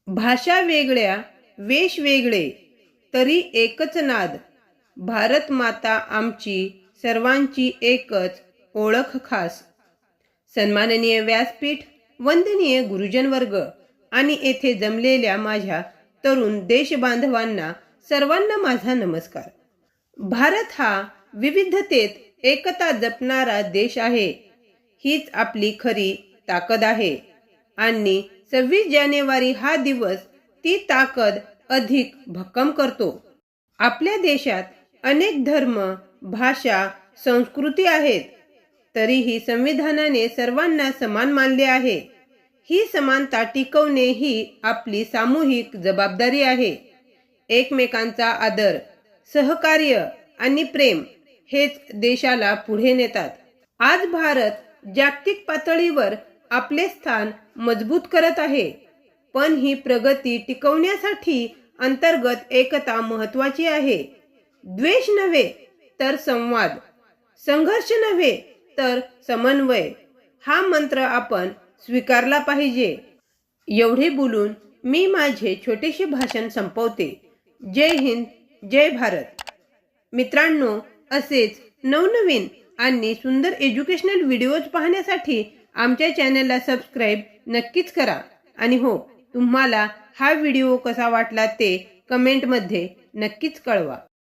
भाषा वेगळ्या, वेश वेगळे, तरी एकच नाद. भारत माता आमची, सर्वांची एकच ओळख खास. सन्माननीय व्यासपीठ, वंदनीय गुरुजन वर्ग आणि येथे जमलेल्या माझ्या तरुण देशबांधवांना सर्वांना माझा नमस्कार. भारत हा विविधतेत एकता जपणारा देश आहे. हीच आपली खरी ताकद आहे आणि 26 जानेवारी हा दिवस ती ताकद अधिक भक्कम करतो. आपल्या देशात अनेक धर्म, भाषा, संस्कृती आहेत, तरीही संविधानाने सर्वांना समान मानले आहे. ही समानता टिकवणे ही आपली सामूहिक जबाबदारी आहे. एकमेकांचा आदर, सहकार्य आणि प्रेम हेच देशाला पुढे नेतात. आज भारत जागतिक पातळीवर आपले स्थान मजबूत करत आहे, पण ही प्रगती टिकवण्यासाठी अंतर्गत एकता महत्त्वाची आहे. द्वेष नव्हे तर संवाद, संघर्ष नव्हे तर समन्वय हा मंत्र आपण स्वीकारला पाहिजे. एवढे बोलून मी माझे छोटेसे भाषण संपवते. जय हिंद, जय भारत. मित्रांनो, असेच नवनवीन आणि सुंदर एज्युकेशनल व्हिडिओज पाहण्यासाठी आमच्या चॅनलला सबस्क्राईब नक्कीच करा. आणि हो, तुम्हाला हा व्हिडिओ कसा वाटला ते कमेंटमध्ये नक्कीच कळवा.